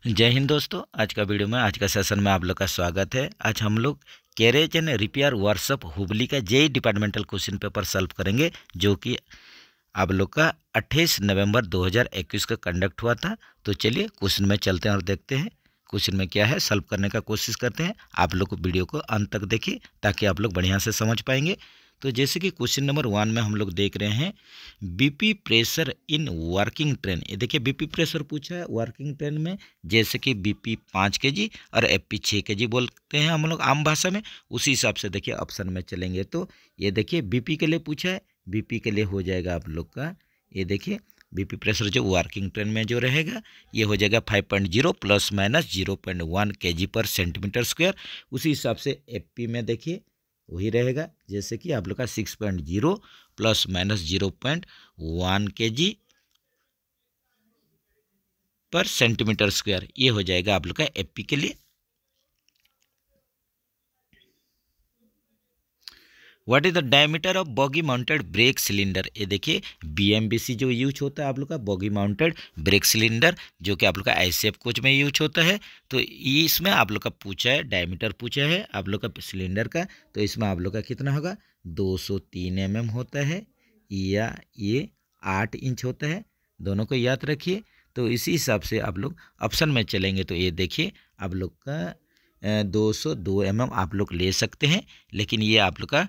जय हिंद दोस्तों। आज का वीडियो में आज का सेशन में आप लोग का स्वागत है। आज हम लोग garage and repair workshop Hubli का JEE departmental question paper solve करेंगे, जो कि आप लोग का 28 नवंबर 2021 का कंडक्ट हुआ था। तो चलिए क्वेश्चन में चलते हैं और देखते हैं क्वेश्चन में क्या है, सॉल्व करने का कोशिश करते हैं। आप लोग वीडियो को अंत तक देखिए ताकि आप लोग बढ़िया से समझ पाएंगे। तो जैसे कि क्वेश्चन नंबर 1 में हम लोग देख रहे हैं BP pressure in working train. ये देखिए बीपी प्रेशर पूछा है वर्किंग ट्रेन में, जैसे कि बीपी 5 kg और एफपी 6 kg बोलते हैं हम लोग आम भाषा में। उसी हिसाब से देखिए ऑप्शन में चलेंगे तो ये देखिए बीपी के लिए पूछा है, बीपी के लिए हो जाएगा आप लोग का, ये देखिए बीपी प्रेशर जो वर्किंग ट्रेन में जो रहेगा ये हो जाएगा 5.0 प्लस माइनस 0.1 kg पर सेंटीमीटर स्क्वायर। उसी हिसाब से एफपी में देखिए वही रहेगा, जैसे कि आप लोग का 6.0 प्लस माइनस 0.1 kg पर सेंटीमीटर स्क्वायर, ये हो जाएगा आप लोग का एफपी के लिए। What is the diameter of boggy mounted brake cylinder. ये देखिए बीएमबीसी जो यूज होता है आप लोग का बॉगी माउंटेड ब्रेक सिलेंडर, जो कि आप लोग का आईसीएफ कोच में यूज होता है। तो इसमें आप लोग का पूछा है डायमीटर पूछा है आप लोग का सिलेंडर का, तो इसमें आप लोग का कितना होगा 203 mm होता है या ये 8 इंच होता है, दोनों को याद रखिए। तो इसी हिसाब से आप लोग ऑप्शन में चलेंगे तो ये देखिए आप लोग का 202 mm आप लोग ले सकते हैं, लेकिन ये आप लोग का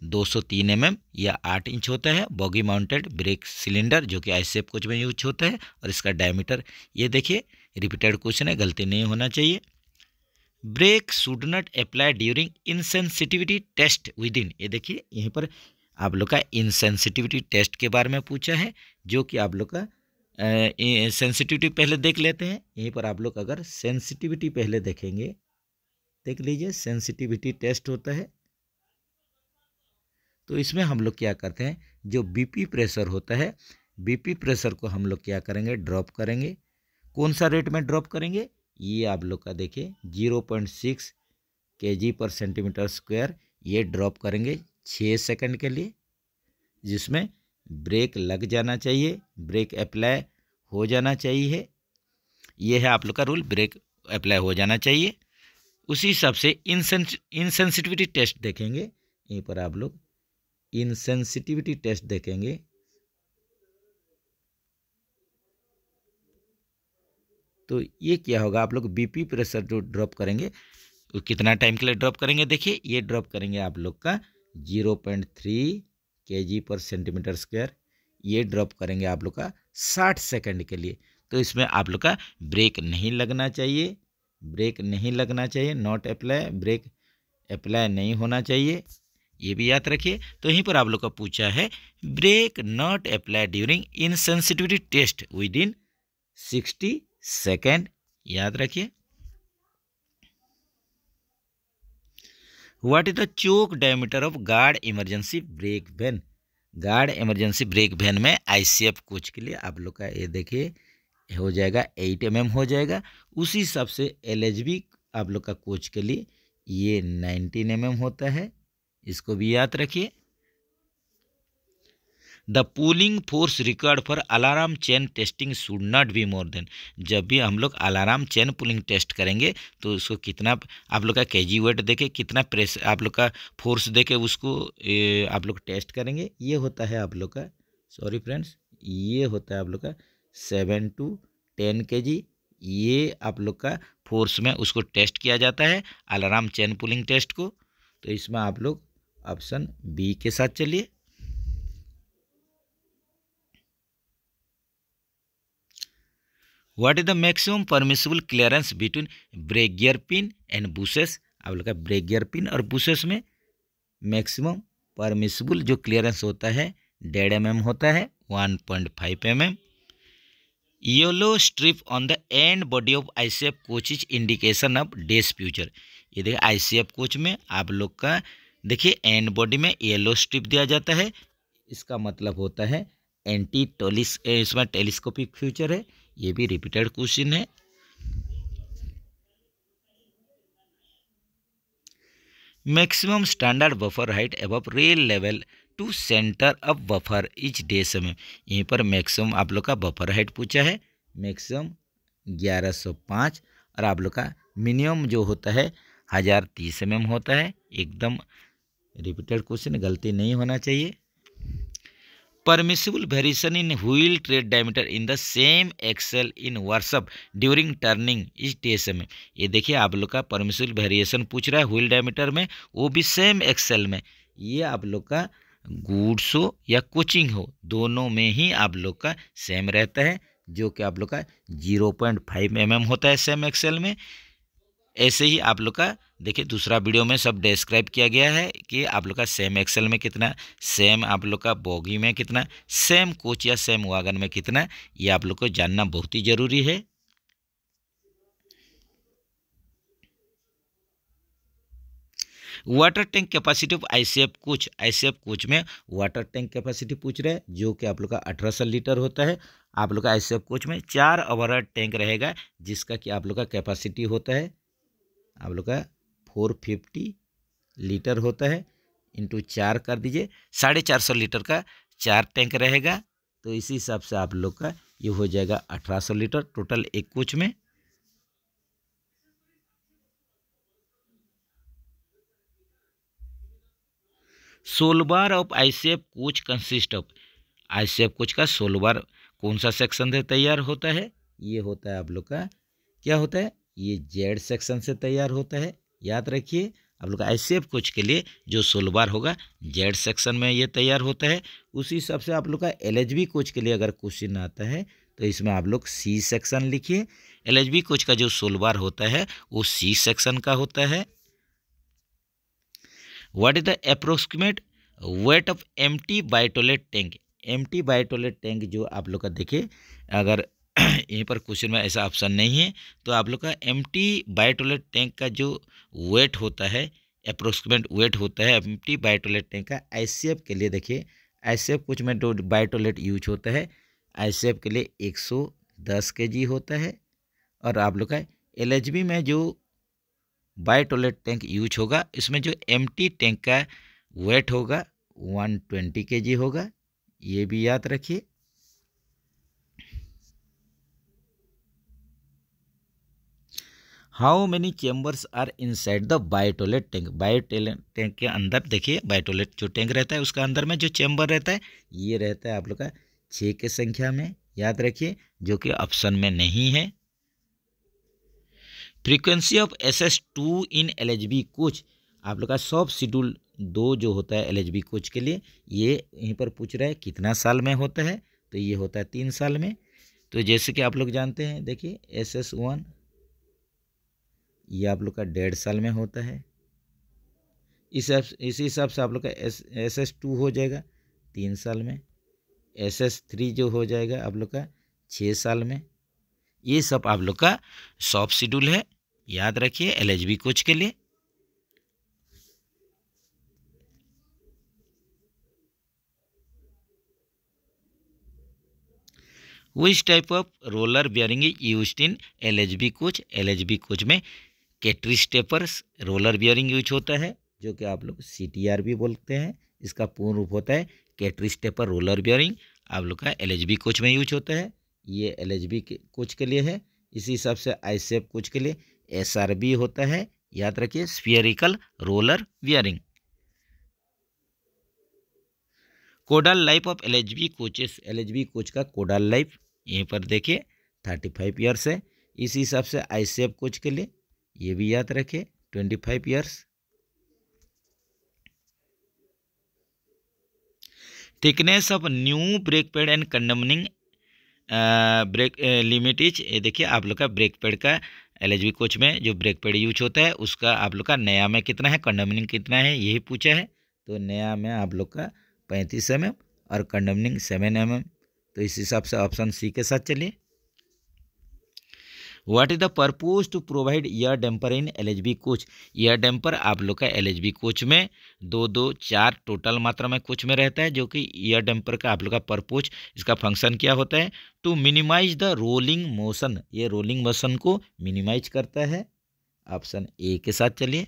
203 mm या 8 इंच होता है बॉगी माउंटेड ब्रेक सिलेंडर, जो कि आईसीएफ कोच में यूज होता है। और इसका डायमीटर ये देखिए रिपीटेड क्वेश्चन है, गलती नहीं होना चाहिए। Brake should not apply during insensitivity test within. ये देखिए यहीं पर आप लोग का इनसेंसिटिविटी टेस्ट के बारे में पूछा है, जो कि आप लोग का सेंसिटिविटी पहले देख लेते हैं। यहीं पर आप लोग अगर सेंसिटिविटी पहले देखेंगे, देख लीजिए सेंसिटिविटी टेस्ट होता है। तो इसमें हम लोग क्या करते हैं, जो बीपी प्रेशर होता है बीपी प्रेशर को हम लोग क्या करेंगे ड्रॉप करेंगे। कौन सा रेट में ड्रॉप करेंगे, ये आप लोग का देखिए 0.6 kg पर सेंटीमीटर स्क्वायर, ये ड्रॉप करेंगे 6 सेकंड के लिए, जिसमें ब्रेक लग जाना चाहिए, ब्रेक अप्लाई हो जाना चाहिए। ये है आप लोग का रूल, ब्रेक अप्लाई हो जाना चाहिए। उसी हिसाब से इनसेंसिटिविटी टेस्ट देखेंगे, यहीं पर आप लोग इनसेंसिटिविटी टेस्ट देखेंगे। तो ये क्या होगा, आप लोग बीपी प्रेशर जो ड्रॉप करेंगे तो कितना टाइम के लिए ड्रॉप करेंगे, देखिए ये ड्रॉप करेंगे आप लोग का 0.3 kg पर सेंटीमीटर स्क्वायर, ये ड्रॉप करेंगे आप लोग का 60 सेकंड के लिए। तो इसमें आप लोग का ब्रेक नहीं लगना चाहिए, ब्रेक नहीं लगना चाहिए, नॉट अप्लाई, ब्रेक अप्लाई नहीं होना चाहिए, ये भी याद रखिए। तो यहीं पर आप लोग का पूछा है brake not apply during insensitivity test within 60 second, याद रखिए। What is the choke diameter of guard emergency brake van. Guard emergency brake van में आईसीएफ कोच के लिए आप लोग का ये देखिए हो जाएगा 8 mm हो जाएगा। उसी हिसाब से एलएचबी आप लोग का कोच के लिए ये 19 mm होता है, इसको भी याद रखिए। The pulling force required for alarm chain testing should not be more than. जब भी हम लोग अलार्म चेन पुलिंग टेस्ट करेंगे तो उसको कितना आप लोग का केजी वेट देके कितना प्रेस आप लोग का फोर्स देके उसको आप लोग टेस्ट करेंगे। ये होता है आप लोग का, सॉरी फ्रेंड्स, ये होता है आप लोग का 7 to 10 kg। ये आप लोग का फोर्स में उसको टेस्ट किया जाता है अलार्म चेन पुलिंग टेस्ट को। तो इसमें आप लोग ऑप्शन बी के साथ चलिए। What is the maximum permissible clearance between brake gear pin and bushes. आप लोग का ब्रेक गियर पिन और बुशेस में मैक्सिमम परमिसिबल जो क्लियरेंस होता है 1.5 mm होता है, 1.5 mm। Yellow strip on the end body of ICF coach is indication of days future. ये देखिए आईसीएफ कोच में आप लोग का देखिए एंड बॉडी में येलो स्ट्रिप दिया जाता है, इसका मतलब होता है एंटी टोलिस, इसमें टेलीस्कोपिक फ्यूचर है। ये भी रिपीटेड क्वेश्चन है। Maximum standard buffer height above rail level to centre of buffer each day समय। यहीं पर मैक्सिमम आप लोग का बफर हाइट पूछा है, मैक्सिमम 1105 और आप लोग का मिनिमम जो होता है 1030 mm होता है। एकदम रिपीटेड क्वेश्चन, गलती नहीं होना चाहिए। Permissible variation in wheel tread diameter in the same axle in workshop during turning is TSM। ये देखिए आप लोग का परमिसिबल वेरिएशन पूछ रहा है व्हील डायमीटर में, वो भी सेम एक्सेल में। ये आप लोग का गुड्स हो या कोचिंग हो, दोनों में ही आप लोग का सेम रहता है, जो कि आप लोग का 0.5 mm होता है सेम एक्सेल में। ऐसे ही आप लोग का देखिए दूसरा वीडियो में सब डिस्क्राइब किया गया है कि आप लोग का सेम एक्सेल में कितना, सेम आप लोग का बॉगी में कितना, सेम कोच या सेम वागन में कितना, ये आप लोग को जानना बहुत ही जरूरी है। Water tank capacity of ICF coach में वाटर टैंक कैपेसिटी पूछ रहे हैं, जो कि आप लोग का 1800 लीटर होता है। आप लोग का ICF कोच में 4 ओवरहेड टैंक रहेगा, जिसका कि आप लोग का कैपेसिटी होता है आप लोग का 450 लीटर होता है, इंटू 4 कर दीजिए, 450 लीटर का 4 टैंक रहेगा। तो इसी हिसाब से आप लोग का ये हो जाएगा 1800 लीटर टोटल एक कोच में। Solebar of ICF coach consist of, ICF coach का सोलबार कौन सा सेक्शन से तैयार होता है? ये होता है आप लोग का क्या होता है, ये जेड सेक्शन से तैयार होता है। याद रखिए आप लोग का ICF कोच के लिए जो सोलबार होगा जेड सेक्शन में ये तैयार होता है। उसी हिसाब से आप लोग का LHB कोच के लिए अगर क्वेश्चन आता है तो इसमें आप लोग C सेक्शन लिखिए। LHB कोच का जो सोलबार होता है वो C सेक्शन का होता है। What is the approximate weight of empty biotoilet tank? Empty biotoilet tank जो आप लोग का देखिए, अगर यहीं पर क्वेश्चन में ऐसा ऑप्शन नहीं है तो आप लोग का एम्प्टी बायोटॉयलेट टैंक का जो वेट होता है, अप्रोक्सीमेट वेट होता है एम्प्टी बायोटॉयलेट टैंक का ICF के लिए, देखिए ICF कुछ में जो बायोटॉयलेट यूज होता है ICF के लिए 110 kg होता है। और आप लोग का LHB में जो बायोटॉयलेट टैंक यूज होगा, इसमें जो एम्प्टी टैंक का वेट होगा 120 kg होगा, ये भी याद रखिए। How many chambers are inside the biotoilet tank? Biotoilet tank के अंदर देखिए, बायोटॉयलेट जो टैंक रहता है उसका अंदर में जो चेम्बर रहता है ये रहता है आप लोग का 6 के संख्या में, याद रखिए, जो कि ऑप्शन में नहीं है। Frequency of SS2 in LHB coach, आप लोग का सब शेड्यूल 2 जो होता है LHB कोच के लिए, ये यहीं पर पूछ रहा है कितना साल में होता है, तो ये होता है 3 साल में। तो जैसे कि आप लोग जानते हैं, देखिए SS1 ये आप लोग का 1.5 साल में होता है। इसी हिसाब से आप लोग का SS2 हो जाएगा 3 साल में, SS3 जो हो जाएगा आप लोग का 6 साल में। ये सब आप लोग का सॉफ्ट शेड्यूल है, याद रखिए LHB कोच के लिए। Which type of roller bearing is used in LHB coach? LHB coach में cartridge tapered roller bearing use होता है, जो कि आप लोग CTR भी बोलते हैं। इसका पूर्ण रूप होता है कैटरी स्टेपर रोलर बियरिंग, आप लोग का LHB कोच में यूज होता है। ये LHB कोच के लिए है। इसी हिसाब से ICF कोच के लिए SRB होता है, याद रखिए spherical roller bearing. Codal life of LHB coaches, LHB coach का कोडाल लाइफ यहीं पर देखिए 35 ईयर्स है। इसी हिसाब से ICF कोच के लिए ये भी याद रखें 25 years. Thickness of new brake pad and condemning brake limit is, ये देखिए आप लोग का ब्रेक पैड का LHB कोच में जो ब्रेक पैड यूज होता है उसका आप लोग का नया में कितना है, कंडमनिंग कितना है, यही पूछा है। तो नया में आप लोग का 35 mm और कंडमनिंग 7 mm। तो इस हिसाब से ऑप्शन C के साथ चलिए। What is the purpose to provide yaw damper in LHB coach? Yaw damper आप लोग का LHB कोच में 4 टोटल मात्रा में कोच में रहता है, जो कि ईयर डैम्पर का आप लोग का पर्पज, इसका फंक्शन क्या होता है, to minimise the rolling motion, ये रोलिंग मोशन को मिनिमाइज करता है। ऑप्शन A के साथ चलिए।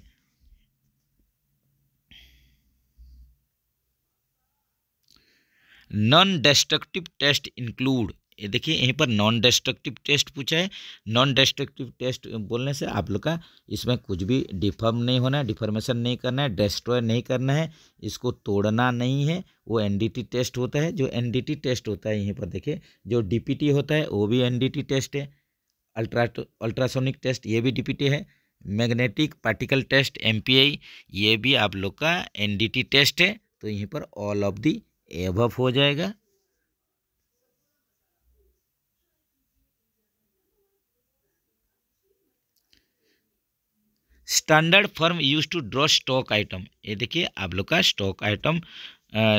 नॉन डिस्ट्रक्टिव टेस्ट इंक्लूड, ये देखिए यहीं पर नॉन डिस्ट्रक्टिव टेस्ट पूछा है। नॉन डिस्ट्रक्टिव टेस्ट बोलने से आप लोग का इसमें कुछ भी डिफॉर्म नहीं होना है, डिफॉर्मेशन नहीं करना है, डिस्ट्रॉय नहीं करना है, इसको तोड़ना नहीं है। वो एनडीटी टेस्ट होता है। जो एनडीटी टेस्ट होता है यहीं पर देखिए, जो डीपीटी होता है वो भी एनडीटी टेस्ट है। अल्ट्रासोनिक टेस्ट ये भी डीपीटी है। मैग्नेटिक पार्टिकल टेस्ट एमपीआई ये भी आप लोग का एनडीटी टेस्ट है। तो यहीं पर ऑल ऑफ दी एबव हो जाएगा। Standard form use to draw stock item, ये देखिए आप लोग का स्टॉक आइटम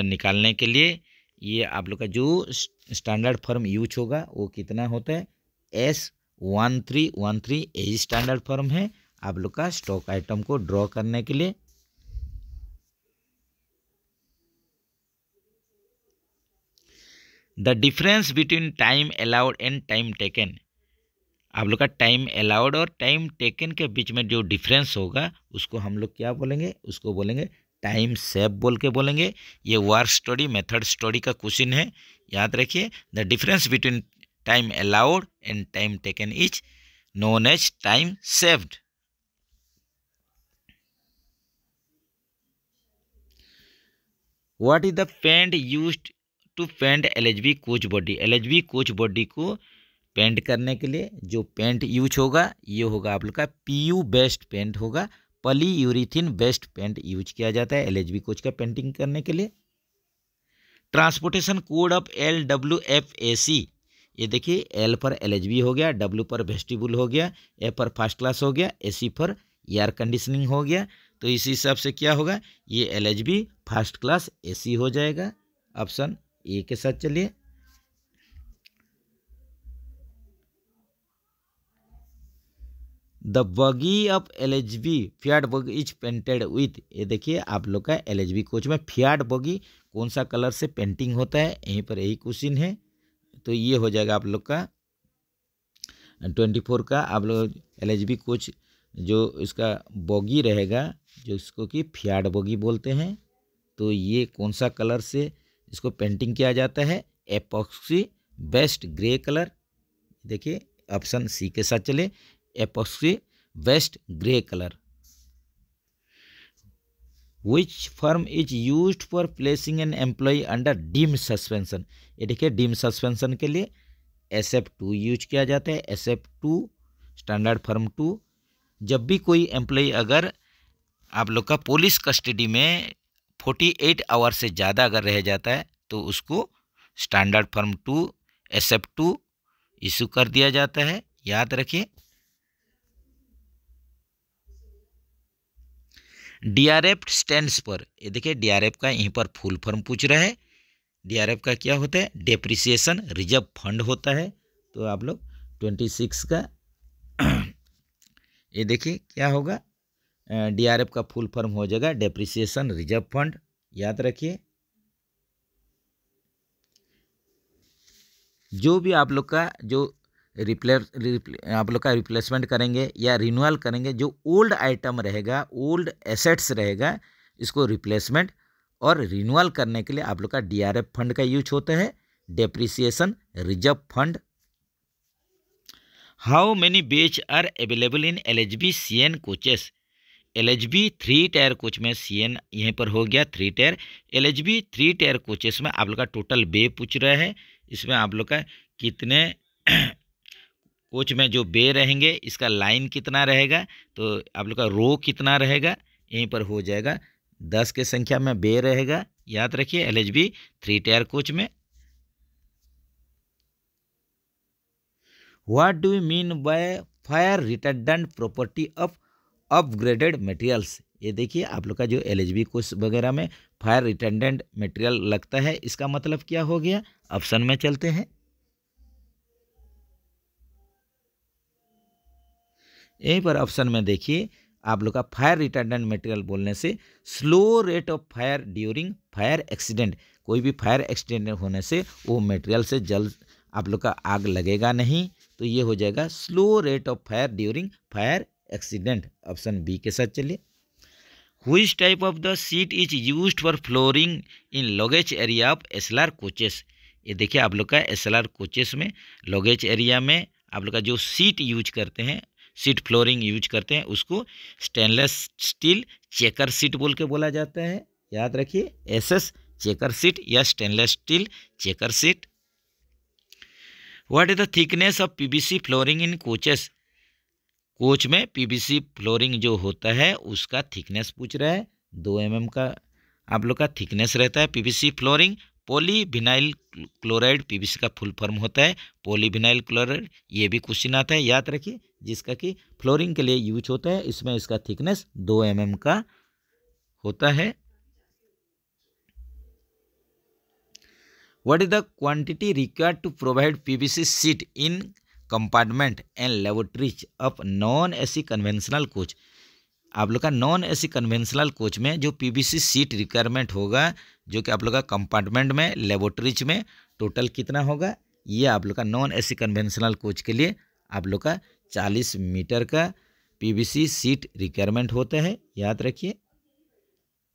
निकालने के लिए ये आप लोग का जो स्टैंडर्ड फॉर्म यूज होगा वो कितना होता है, S1313 यही स्टैंडर्ड फॉर्म है आप लोग का स्टॉक आइटम को ड्रॉ करने के लिए। The difference between time allowed and time taken, आप लोग का टाइम अलाउड और टाइम टेकन के बीच में जो डिफरेंस होगा उसको हम लोग क्या बोलेंगे, उसको बोलेंगे टाइम सेव बोल के बोलेंगे। ये वर्क स्टडी मेथड स्टडी का क्वेश्चन है, याद रखिए। The difference between time allowed and time taken is known as time saved. What is the paint used to paint LHB coach body, LHB coach body को paint करने के लिए जो paint use होगा ये होगा आप लोग का पीयू बेस्ड पेंट होगा। पॉलीयूरेथीन बेस्ड पेंट यूज किया जाता है एलएचबी कोच का पेंटिंग करने के लिए। ट्रांसपोर्टेशन कोड ऑफ LWFAC, ये देखिए एल पर एलएचबी हो गया, डब्ल्यू पर वेस्टिबुल हो गया, ए पर फर्स्ट क्लास हो गया, AC पर एयर कंडीशनिंग हो गया। तो इस हिसाब से क्या होगा, ये एलएचबी फर्स्ट क्लास AC हो जाएगा। ऑप्शन ए के साथ चलिए। द बगी ऑफ एलएचबी फियाट बगी इज पेंटेड विथ, ये देखिए आप लोग का एलएचबी कोच में फियाट बगी कौन सा कलर से पेंटिंग होता है, यहीं पर यही क्वेश्चन है। तो ये हो जाएगा आप लोग का 24 का आप लोग एलएचबी कोच जो इसका बॉगी रहेगा जो इसको कि फियाट बॉगी बोलते हैं। तो ये कौन सा कलर से इसको पेंटिंग किया जाता है, एपॉक्सी बेस्ट ग्रे कलर। देखिए ऑप्शन सी के साथ चले, epoxy based grey colour. Which firm is used for placing an employ under deem suspension, ये देखिए डीम सस्पेंशन के लिए SF2 यूज किया जाता है। SF2 standard firm 2। जब भी कोई एम्प्लॉय अगर आप लोग का पुलिस कस्टडी में 48 आवर से ज़्यादा अगर रह जाता है तो उसको स्टैंडर्ड फर्म 2 SF2 इशू कर दिया जाता है, याद रखिए। DRF स्टैंड्स पर, ये देखिए DRF का यहीं पर फुल फॉर्म पूछ रहा है। DRF का क्या होता है, डेप्रिसिएशन रिजर्व फंड होता है। तो आप लोग 26 का ये देखिए क्या होगा, DRF का फुल फॉर्म हो जाएगा डेप्रिसिएशन रिजर्व फंड, याद रखिए। जो भी आप लोग का जो आप लोग का रिप्लेसमेंट करेंगे या रिन्यूअल करेंगे, जो ओल्ड आइटम रहेगा, ओल्ड एसेट्स रहेगा, इसको रिप्लेसमेंट और रिन्यूअल करने के लिए आप लोग का DRF फंड का यूज होता है, depreciation reserve fund. How many berths are available in LHB CN coaches, LHB 3 tier coach में CN यहीं पर हो गया 3 टायर। LHB 3 टायर कोचेस में आप लोग का टोटल बे पूछ रहा है, इसमें आप लोग का कितने कोच में जो बे रहेंगे, इसका लाइन कितना रहेगा, तो आप लोग का रो कितना रहेगा, यहीं पर हो जाएगा 10 के संख्या में बे रहेगा, याद रखिए LHB 3 टायर कोच में। What do you mean by fire retardant property of upgraded materials, ये देखिए आप लोग का जो LHB कोच वगैरह में फायर रिटर्डेंट मटेरियल लगता है, इसका मतलब क्या हो गया। ऑप्शन में चलते हैं, यहीं पर ऑप्शन में देखिए आप लोग का फायर रिटर्डेंट मटेरियल बोलने से slow rate of fire during fire accident, कोई भी फायर एक्सीडेंट होने से वो मटेरियल से जल्द आप लोग का आग लगेगा नहीं, तो ये हो जाएगा slow rate of fire during fire accident. Option B के साथ चलिए। Which type of the sheet is used for flooring in luggage area of SLR coaches, ये देखिए आप लोग का SLR कोचेस में लगेज एरिया में आप लोग का जो सीट यूज करते हैं, सीट फ्लोरिंग यूज करते हैं, उसको स्टेनलेस स्टील चेकर सीट बोल के बोला जाता है। याद रखिए, SS चेकर सीट या stainless steel checker seat. What is the thickness of PVC flooring in coaches? Coach में PVC फ्लोरिंग जो होता है उसका थिकनेस पूछ रहा है। 2 mm का आप लोग का थिकनेस रहता है PVC flooring. Polyvinyl chloride PVC का फुल फॉर्म होता है पॉलीविनाइल क्लोराइड। ये भी क्वेश्चन आता है, याद रखिए, जिसका कि फ्लोरिंग के लिए यूज होता है। इसमें इसका थिकनेस 2 mm का होता है। What is the quantity required to provide PVC sheet in compartment and laboratories of non-AC conventional coach? आप लोग का नॉन AC कन्वेंशनल कोच में जो PVC सीट रिक्वायरमेंट होगा, जो कि आप लोग का कंपार्टमेंट में, लेबोरेटरीज में टोटल कितना होगा, ये आप लोग का नॉन AC कन्वेंशनल कोच के लिए आप लोग का 40 मीटर का PVC सीट रिक्वायरमेंट होता है। याद रखिए।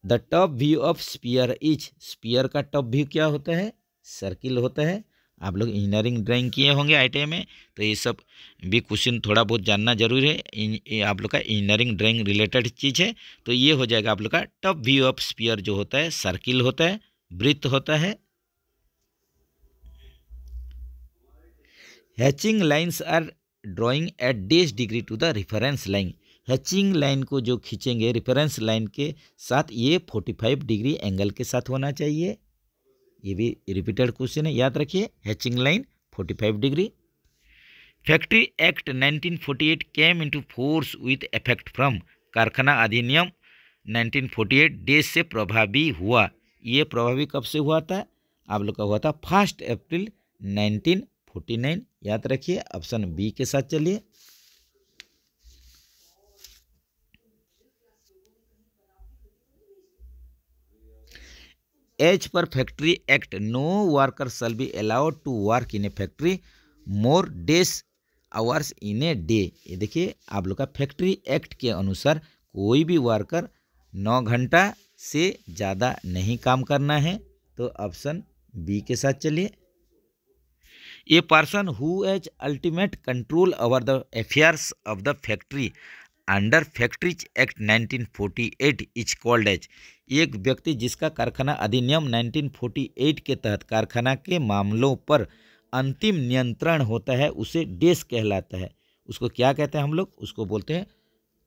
The top view of sphere is, sphere का टॉप व्यू क्या होता है? सर्किल होता है। आप लोग इंजीनियरिंग ड्राइंग किए होंगे ITI में, तो ये सब भी क्वेश्चन थोड़ा बहुत जानना जरूरी है। आप लोग का इंजीनियरिंग ड्राइंग रिलेटेड चीज़ है, तो ये हो जाएगा आप लोग का टॉप व्यू ऑफ स्पीयर जो होता है, सर्किल होता है, वृत्त होता है। Hatching lines are drawing at dash degree to the reference line. Hatching line को जो खींचेंगे रेफरेंस लाइन के साथ, ये 45 डिग्री एंगल के साथ होना चाहिए। ये भी रिपीटेड क्वेश्चन है, याद रखिए। Hatching line 45 degree. Factory act 1948 came into force with effect from, कारखाना अधिनियम 1948 डेज से प्रभावी हुआ। ये प्रभावी कब से हुआ था? आप लोग का हुआ था 1 अप्रैल 1949। याद रखिए। ऑप्शन बी के साथ चलिए। As per factory act, no worker shall be allowed to work in a factory more dash hours in a day. ये देखिए आप लोग का फैक्ट्री एक्ट के अनुसार कोई भी वर्कर 9 घंटा से ज़्यादा नहीं काम करना है। तो ऑप्शन बी के साथ चलिए। A person who has ultimate control over the affairs of the factory under factories act 1948 is called as, एक व्यक्ति जिसका कारखाना अधिनियम 1948 के तहत कारखाना के मामलों पर अंतिम नियंत्रण होता है, उसे डेस कहलाता है। उसको क्या कहते हैं हम लोग? उसको बोलते हैं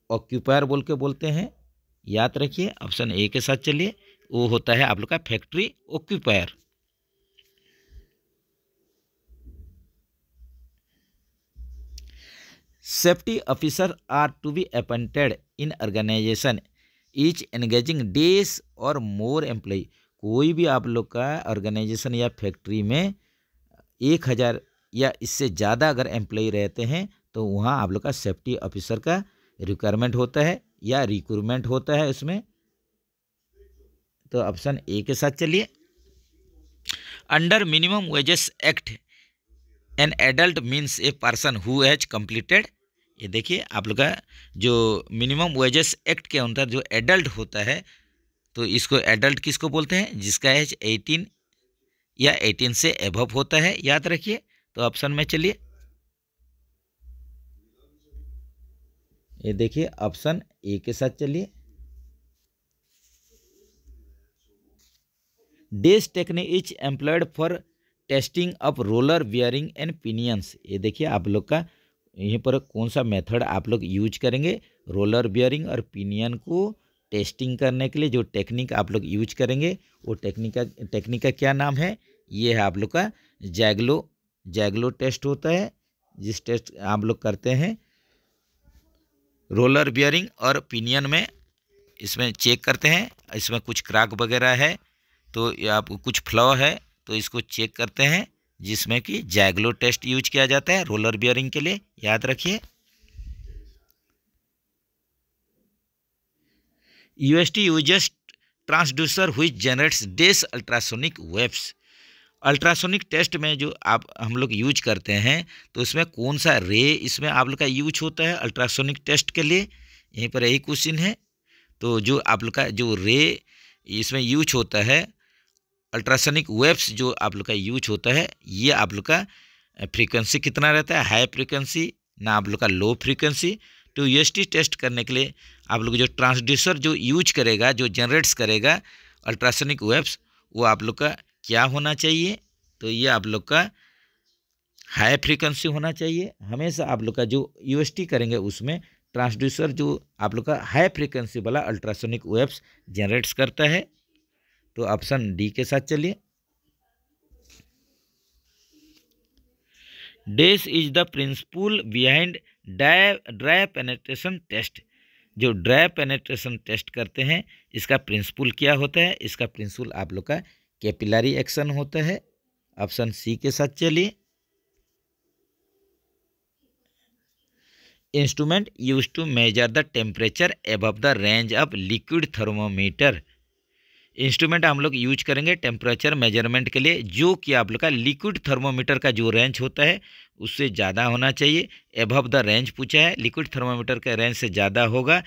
ऑक्यूपायर बोल के बोलते हैं। याद रखिए। ऑप्शन ए के साथ चलिए। वो होता है आप लोग का factory occupier. Safety officer are to be appointed in organization each engaging dash और मोर एम्प्लॉय। कोई भी आप लोग का ऑर्गेनाइजेशन या फैक्ट्री में 1000 या इससे ज़्यादा अगर एम्प्लॉय रहते हैं तो वहाँ आप लोग का सेफ्टी ऑफिसर का रिक्वायरमेंट होता है या रिक्रूटमेंट होता है इसमें। तो ऑप्शन ए के साथ चलिए। Under minimum wages act an adult means A person who has completed. ये देखिए आप लोग का जो मिनिमम वेजेस एक्ट के अंदर जो एडल्ट होता है, तो इसको एडल्ट किसको बोलते हैं? जिसका एज 18 या 18 से एबव होता है। याद रखिए। तो ऑप्शन में चलिए। ये देखिए ऑप्शन ए के साथ चलिए। This technique is employed for testing of roller bearing and pinions. ये देखिए आप लोग का यहीं पर कौन सा मेथड आप लोग यूज करेंगे रोलर बियरिंग और पिनियन को टेस्टिंग करने के लिए। जो टेक्निक आप लोग यूज करेंगे वो टेक्निक का क्या नाम है? ये है आप लोग का जैगलो टेस्ट होता है, जिस टेस्ट आप लोग करते हैं रोलर बियरिंग और पिनियन में। इसमें चेक करते हैं, इसमें कुछ क्रैक वगैरह है तो या कुछ फ्लॉ है तो इसको चेक करते हैं, जिसमें कि जैगलो टेस्ट यूज किया जाता है रोलर बियरिंग के लिए। याद रखिए। UST uses transducer which generates dash ultrasonic waves. Ultrasonic test में जो हम लोग यूज करते हैं तो उसमें कौन सा रे इसमें आप लोग का यूज होता है अल्ट्रासोनिक टेस्ट के लिए? यहीं पर यही क्वेश्चन है। तो जो आप लोग का जो रे इसमें यूज होता है अल्ट्रासोनिक वेव्स जो आप लोग का यूज होता है, ये आप लोग का फ्रीक्वेंसी कितना रहता है, हाई फ्रीक्वेंसी ना आप लोग का लो फ्रीक्वेंसी। तो यूएसटी टेस्ट करने के लिए आप लोग जो ट्रांसड्यूसर जो यूज करेगा, जो जनरेट्स करेगा अल्ट्रासोनिक वेव्स, वो आप लोग का क्या होना चाहिए, तो ये आप लोग का हाई फ्रीक्वेंसी होना चाहिए। हमेशा आप लोग का जो यूएसटी करेंगे उसमें ट्रांसड्यूसर जो आप लोग का हाई फ्रीक्वेंसी वाला अल्ट्रासोनिक वेव्स जनरेट्स करता है। तो ऑप्शन डी के साथ चलिए। Dash is the principle behind dry penetration test. जो ड्राई पेनेट्रेशन टेस्ट करते हैं इसका प्रिंसिपल क्या होता है, इसका प्रिंसिपल आप लोग का कैपिलरी एक्शन होता है। ऑप्शन सी के साथ चलिए। Instrument use to measure the temperature above the range of liquid thermometer. Instrument हम लोग यूज करेंगे टेम्परेचर मेजरमेंट के लिए, जो कि आप लोग का लिक्विड थर्मोमीटर का जो रेंज होता है उससे ज़्यादा होना चाहिए। अबव द रेंज पूछा है, लिक्विड थर्मोमीटर का रेंज से ज़्यादा होगा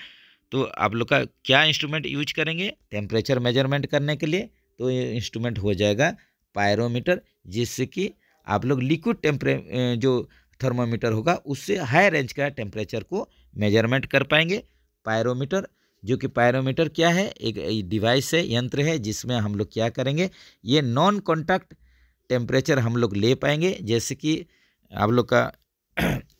तो आप लोग का क्या इंस्ट्रूमेंट यूज करेंगे टेम्परेचर मेजरमेंट करने के लिए, तो ये इंस्ट्रूमेंट हो जाएगा पायरोमीटर, जिससे कि आप लोग लिक्विड जो थर्मोमीटर होगा उससे हाई रेंज का टेम्परेचर को मेजरमेंट कर पाएंगे। पायरोमीटर, जो कि पायरोमीटर क्या है, एक डिवाइस है, यंत्र है, जिसमें हम लोग क्या करेंगे, ये नॉन कॉन्टैक्ट टेम्परेचर हम लोग ले पाएंगे। जैसे कि आप लोग का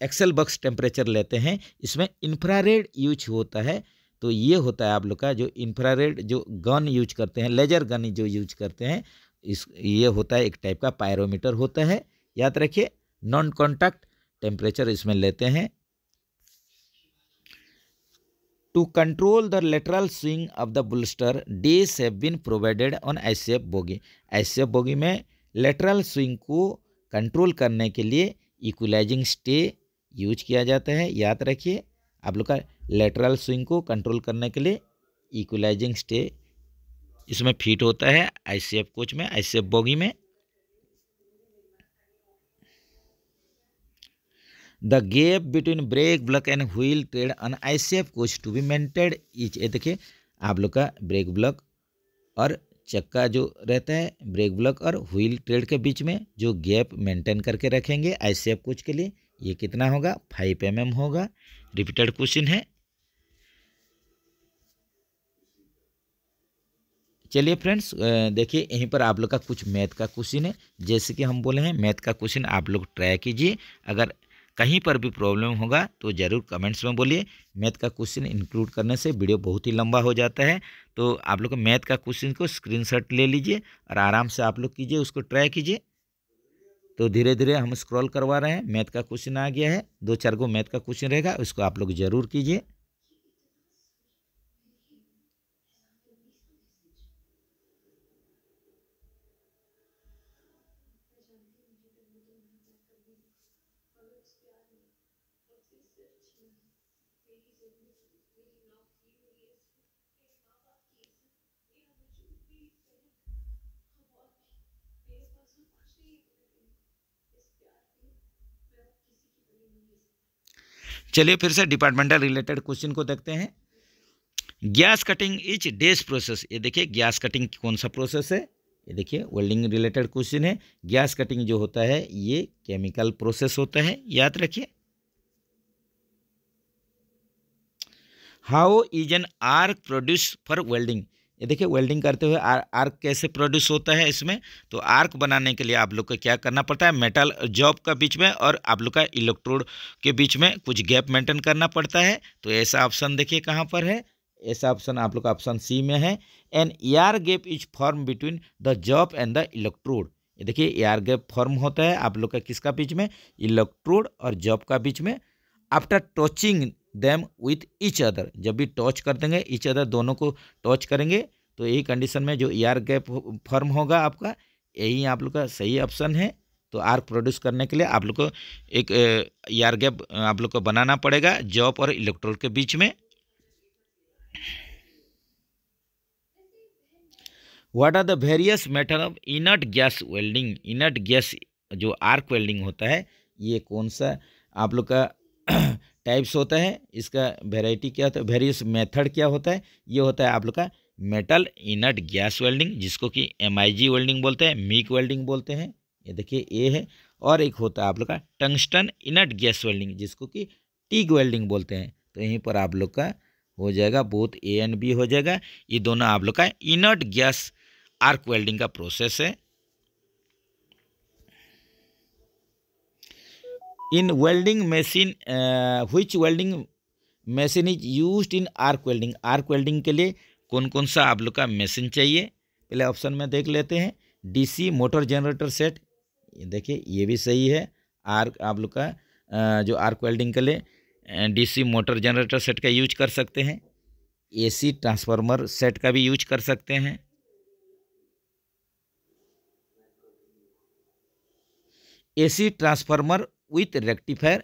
एक्सेल बॉक्स टेम्परेचर लेते हैं, इसमें इंफ्रारेड यूज होता है। तो ये होता है आप लोग का जो इंफ्रारेड जो गन यूज करते हैं, लेजर गन जो यूज करते हैं, ये होता है एक टाइप का पायरोमीटर होता है। याद रखिए, नॉन कॉन्टैक्ट टेम्परेचर इसमें लेते हैं। To control the lateral swing of the bolster, days have been provided on ICF bogie। ICF bogie में lateral swing को कंट्रोल करने के लिए इक्वलाइजिंग स्टे यूज किया जाता है। याद रखिए, आप लोग का lateral swing को कंट्रोल करने के लिए इक्वलाइजिंग स्टे इसमें फिट होता है ICF कोच में, ICF बोगी में। The gap between brake block and wheel tread on ICF coach to be maintained is. ये देखिए, आप लोग का ब्रेक ब्लॉक और चक्का जो रहता है, ब्रेक ब्लॉक और व्हील ट्रेड के बीच में जो गैप मेंटेन करके रखेंगे ICF कोच के लिए, ये कितना होगा, 5 mm होगा। रिपीटेड क्वेश्चन है। चलिए फ्रेंड्स, देखिए यहीं पर आप लोग का कुछ मैथ का क्वेश्चन है। जैसे कि हम बोले हैं, मैथ का क्वेश्चन आप लोग ट्राई कीजिए। अगर कहीं पर भी प्रॉब्लम होगा तो ज़रूर कमेंट्स में बोलिए। मैथ का क्वेश्चन इंक्लूड करने से वीडियो बहुत ही लंबा हो जाता है। तो आप लोग मैथ का क्वेश्चन को स्क्रीनशॉट ले लीजिए और आराम से आप लोग कीजिए, उसको ट्राई कीजिए। तो धीरे धीरे हम स्क्रॉल करवा रहे हैं, मैथ का क्वेश्चन आ गया है, 2-4 गो मैथ का क्वेश्चन रहेगा, उसको आप लोग ज़रूर कीजिए। चलिए फिर से डिपार्टमेंटल रिलेटेड क्वेश्चन को देखते हैं। Gas cutting is dash process. ये देखिए, गैस कटिंग कौन सा प्रोसेस है, ये देखिए वेल्डिंग रिलेटेड क्वेश्चन है। गैस कटिंग जो होता है ये केमिकल प्रोसेस होता है, याद रखिए। How is an arc produce for welding. ये देखिए, वेल्डिंग करते हुए आर्क कैसे प्रोड्यूस होता है इसमें। तो आर्क बनाने के लिए आप लोग को क्या करना पड़ता है, मेटल जॉब का बीच में और आप लोग का इलेक्ट्रोड के बीच में कुछ गैप मेंटेन करना पड़ता है। तो ऐसा ऑप्शन देखिए कहाँ पर है, ऐसा ऑप्शन आप लोग का ऑप्शन सी में है। An air gap is form between the job and the electrode. ये देखिए, एयर गैप फॉर्म होता है आप लोग का किसका बीच में, इलेक्ट्रोड और जॉब का बीच में। After touching them with each other, जब भी टच कर देंगे ईच अदर, दोनों को टच करेंगे तो यही कंडीशन में जो एयर गैप फॉर्म होगा आपका, यही आप लोग का सही ऑप्शन है। तो आर्क प्रोड्यूस करने के लिए आप लोग को एक एयर गैप आप लोग को बनाना पड़ेगा जॉब और इलेक्ट्रोड के बीच में। What are the various method of inert gas welding. Inert gas जो आर्क वेल्डिंग होता है, ये कौन सा आप लोग का टाइप्स होता है, इसका वेराइटी क्या होता है, वेरियस मेथड क्या होता है, ये होता है आप लोग का मेटल इनर्ट गैस वेल्डिंग, जिसको कि MIG वेल्डिंग बोलते हैं, मिग वेल्डिंग बोलते हैं, ये देखिए ए है। और एक होता है आप लोग का टंगस्टन इनर्ट गैस वेल्डिंग, जिसको कि टिग वेल्डिंग बोलते हैं। तो यहीं पर आप लोग का हो जाएगा बोथ A एंड B हो जाएगा। ये दोनों आप लोग का इनर्ट गैस आर्क वेल्डिंग का प्रोसेस है। इन welding machine which welding machine is used in arc welding, arc welding के लिए कौन कौन सा आप लोग का मशीन चाहिए, पहले ऑप्शन में देख लेते हैं। DC मोटर जनरेटर सेट, ये देखिए ये भी सही है। आर्क आप लोग का जो आर्क वेल्डिंग के लिए DC मोटर जनरेटर सेट का यूज कर सकते हैं। AC ट्रांसफार्मर सेट का भी यूज कर सकते हैं। AC ट्रांसफार्मर विथ रेक्टिफायर,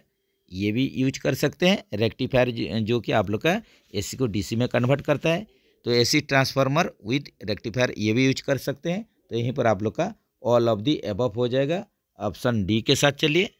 ये भी यूज कर सकते हैं। रेक्टिफायर जो कि आप लोग का AC को DC में कन्वर्ट करता है, तो AC ट्रांसफार्मर विथ रेक्टिफायर ये भी यूज कर सकते हैं। तो यहीं पर आप लोग का ऑल ऑफ दी अबव हो जाएगा। ऑप्शन D के साथ चलिए।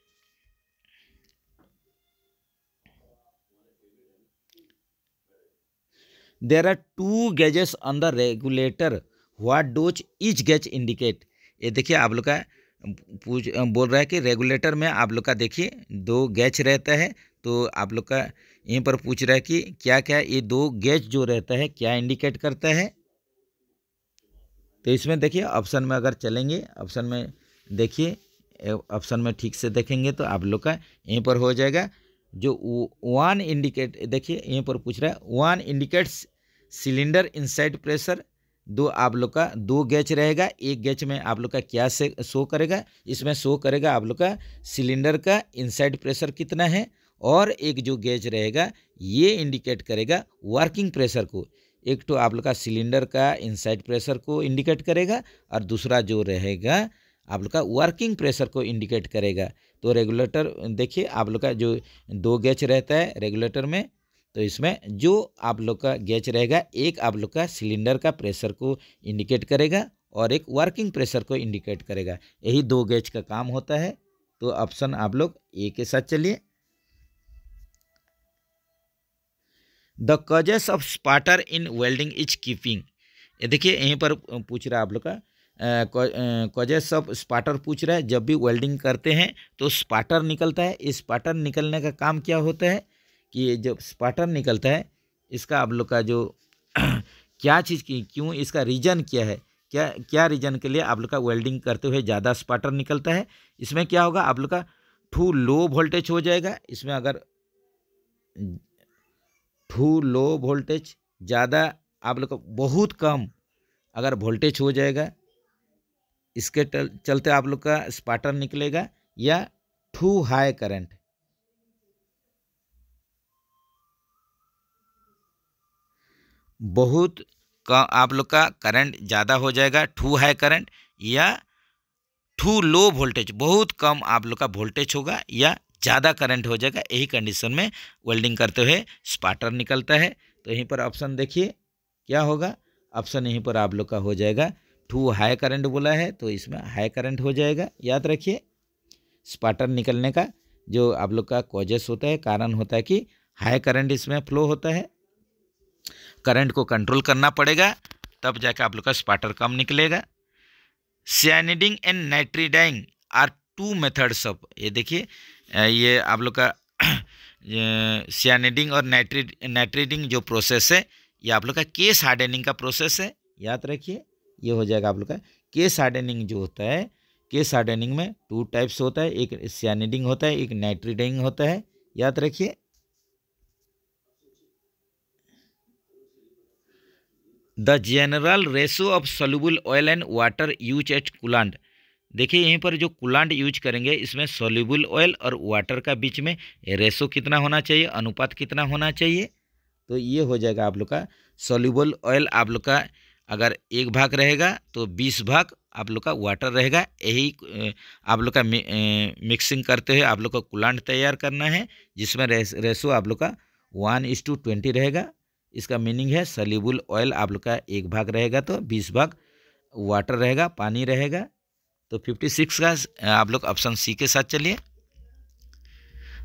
There are 2 gauges on the regulator, what does each gauge indicate. ये देखिए आप लोग का बोल रहा है कि रेगुलेटर में आप लोग का देखिए 2 गेज रहता है। तो आप लोग का यहीं पर पूछ रहा है कि क्या क्या ये 2 गेज जो रहता है क्या इंडिकेट करता है। तो इसमें देखिए ऑप्शन में अगर चलेंगे, ऑप्शन में देखिए, ऑप्शन में ठीक से देखेंगे तो आप लोग का यहीं पर हो जाएगा जो 1 इंडिकेट, देखिए यहीं पर पूछ रहा है 1 इंडिकेट्स सिलेंडर इनसाइड प्रेशर। दो आप लोग का 2 गेज रहेगा, एक गेज में आप लोग का क्या से शो करेगा, इसमें शो करेगा आप लोग का सिलेंडर का इनसाइड प्रेशर कितना है, और एक जो गेज रहेगा ये इंडिकेट करेगा वर्किंग प्रेशर को। एक तो आप लोग का सिलेंडर का इनसाइड प्रेशर को इंडिकेट करेगा, और दूसरा जो रहेगा आप लोग का वर्किंग प्रेशर को इंडिकेट करेगा। तो रेगुलेटर देखिए आप लोग का जो 2 गेज रहता है रेगुलेटर में, तो इसमें जो आप लोग का गेज रहेगा एक आप लोग का सिलेंडर का प्रेशर को इंडिकेट करेगा और एक वर्किंग प्रेशर को इंडिकेट करेगा। यही 2 गेज का काम होता है। तो ऑप्शन आप लोग ए के साथ चलिए। The causes of spatter in welding is keeping, ये देखिए यहीं पर पूछ रहा है आप लोग का कॉजेस ऑफ स्पाटर पूछ रहा है। जब भी वेल्डिंग करते हैं तो स्पाटर निकलता है। इस स्पाटर निकलने का काम क्या होता है कि जब स्पाटर निकलता है इसका आप लोग का जो क्या चीज़ की क्यों, इसका रीज़न क्या है, क्या रीज़न के लिए आप लोग का वेल्डिंग करते हुए ज़्यादा स्पाटर निकलता है। इसमें क्या होगा आप लोग का टू लो वोल्टेज हो जाएगा। इसमें अगर टू लो वोल्टेज ज़्यादा आप लोग का बहुत कम अगर वोल्टेज हो जाएगा, इसके चलते आप लोग का स्पाटर निकलेगा, या टू हाई करंट, बहुत आप लोग का करंट ज़्यादा हो जाएगा, टू हाई करंट, या टू लो वोल्टेज, बहुत कम आप लोग का वोल्टेज होगा या ज़्यादा करंट हो जाएगा। यही कंडीशन में वेल्डिंग करते हुए स्पाटर निकलता है। तो यहीं पर ऑप्शन देखिए क्या होगा, ऑप्शन यहीं पर आप लोग का हो जाएगा टू हाई करंट बोला है तो इसमें हाई करंट हो जाएगा। याद रखिए स्पाटर निकलने का जो आप लोग का कॉजेस होता है, कारण होता है कि हाई करंट इसमें फ्लो होता है। करंट को कंट्रोल करना पड़ेगा तब जाकर आप लोग का स्पाटर कम निकलेगा। साइनिडिंग एंड नाइट्रिडाइंग आर 2 मेथड्स ऑफ, ये देखिए ये आप लोग का साइनिडिंग और नाइट्रिडिंग जो प्रोसेस है ये आप लोग का केस हार्डनिंग का प्रोसेस है। याद रखिए ये हो जाएगा आप लोग का केस हार्डनिंग जो होता है। केस हार्डनिंग में 2 टाइप्स होता है, एक साइनिडिंग होता है, एक नाइट्रिडाइंग होता है। याद रखिए the general ratio of soluble oil and water use at coolant, देखिए यहीं पर जो कूलांट यूज करेंगे इसमें सोल्यूबल ऑयल और वाटर का बीच में रेशो कितना होना चाहिए, अनुपात कितना होना चाहिए। तो ये हो जाएगा आप लोग का सोल्यूबल ऑयल आप लोग का अगर 1 भाग रहेगा तो 20 भाग आप लोग का वाटर रहेगा। यही आप लोग का मिक्सिंग करते हुए आप लोग का कूलांट तैयार करना है, जिसमें रेशो आप लोग का 1:20 रहेगा। इसका मीनिंग है सोल्यूबल ऑयल आप लोग का 1 भाग रहेगा तो 20 भाग वाटर रहेगा, पानी रहेगा। तो 56 का आप लोग ऑप्शन सी के साथ चलिए।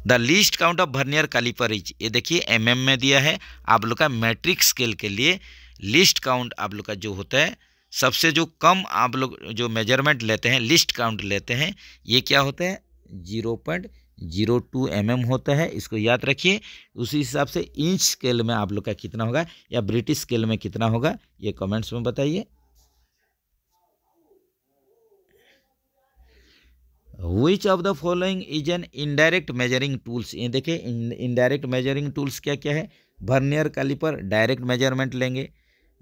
The least count of vernier caliper is, ये देखिए mm में दिया है। आप लोग का मैट्रिक स्केल के लिए लिस्ट काउंट आप लोग का जो होता है, सबसे जो कम आप लोग जो मेजरमेंट लेते हैं, लिस्ट काउंट लेते हैं, ये क्या होता है 0.02 mm होता है, इसको याद रखिए। उसी हिसाब से इंच स्केल में आप लोग का कितना होगा या ब्रिटिश स्केल में कितना होगा, ये कमेंट्स में बताइए। Which of the following is an indirect measuring tools. ये देखिए इनडायरेक्ट मेजरिंग टूल्स क्या क्या है। वर्नियर कैलिपर डायरेक्ट मेजरमेंट लेंगे।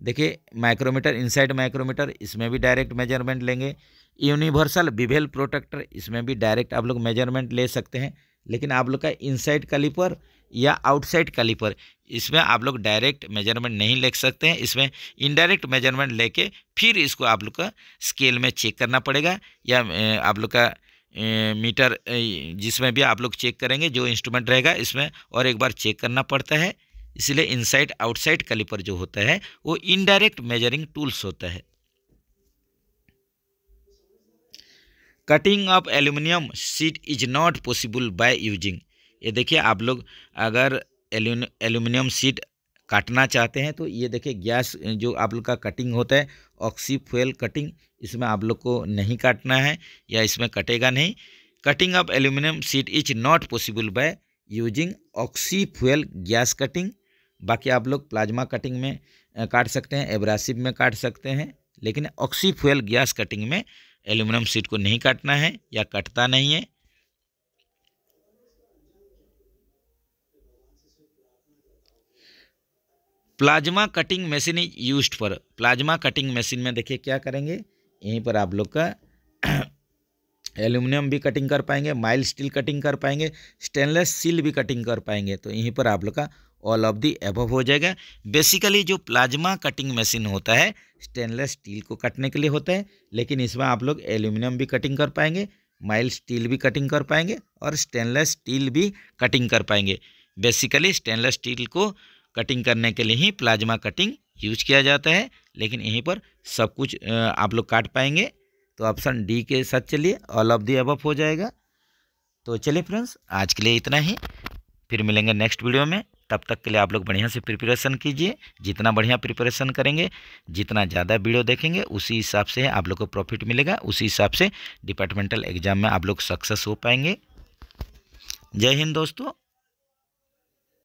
देखिए माइक्रोमीटर, इनसाइड माइक्रोमीटर, इसमें भी डायरेक्ट मेजरमेंट लेंगे। यूनिवर्सल बिवेल प्रोटेक्टर, इसमें भी डायरेक्ट आप लोग मेजरमेंट ले सकते हैं। लेकिन आप लोग का इनसाइड कैलिपर या आउटसाइड कैलिपर, इसमें आप लोग डायरेक्ट मेजरमेंट नहीं ले सकते हैं। इसमें इनडायरेक्ट मेजरमेंट लेके फिर इसको आप लोग का स्केल में चेक करना पड़ेगा, या आप लोग का मीटर जिसमें भी आप लोग चेक करेंगे, जो इंस्ट्रूमेंट रहेगा इसमें और एक बार चेक करना पड़ता है। इसलिए इनसाइड आउटसाइड कैलिपर जो होता है वो इनडायरेक्ट मेजरिंग टूल्स होता है। Cutting of aluminium sheet is not possible by using. ये देखिए आप लोग अगर एल्यूमिनियम शीट काटना चाहते हैं तो ये देखिए गैस जो आप लोग का कटिंग होता है ऑक्सी फ्यूल कटिंग, इसमें आप लोग को नहीं काटना है या इसमें कटेगा नहीं। Cutting of aluminium sheet is not possible by using oxy fuel gas cutting. बाकी आप लोग प्लाज्मा कटिंग में काट सकते हैं, एब्रासिव में काट सकते हैं, लेकिन ऑक्सी फ्यूल गैस कटिंग में एल्यूमिनियम शीट को नहीं काटना है या कटता नहीं है। Plasma cutting machine is used for. Plasma cutting machine में देखिए क्या करेंगे, यहीं पर आप लोग का एल्यूमिनियम भी कटिंग कर पाएंगे, माइल्ड स्टील कटिंग कर पाएंगे, स्टेनलेस स्टील भी कटिंग कर पाएंगे। तो यहीं पर आप लोग का ऑल ऑफ दी एबव हो जाएगा। बेसिकली जो प्लाज्मा कटिंग मशीन होता है स्टेनलेस स्टील को काटने के लिए होता है, लेकिन इसमें आप लोग एल्यूमिनियम भी कटिंग कर पाएंगे, माइल्ड स्टील भी कटिंग कर पाएंगे और स्टेनलेस स्टील भी कटिंग कर पाएंगे। बेसिकली स्टेनलेस स्टील को कटिंग करने के लिए ही प्लाज्मा कटिंग यूज किया जाता है, लेकिन यहीं पर सब कुछ आप लोग काट पाएंगे। तो ऑप्शन डी के साथ चलिए, ऑल ऑफ दी अबव हो जाएगा। तो चलिए फ्रेंड्स, आज के लिए इतना ही, फिर मिलेंगे नेक्स्ट वीडियो में। तब तक के लिए आप लोग बढ़िया से प्रिपरेशन कीजिए। जितना बढ़िया प्रिपरेशन करेंगे, जितना ज़्यादा वीडियो देखेंगे, उसी हिसाब से आप लोग को प्रॉफिट मिलेगा, उसी हिसाब से डिपार्टमेंटल एग्जाम में आप लोग सक्सेस हो पाएंगे। जय हिंद दोस्तों।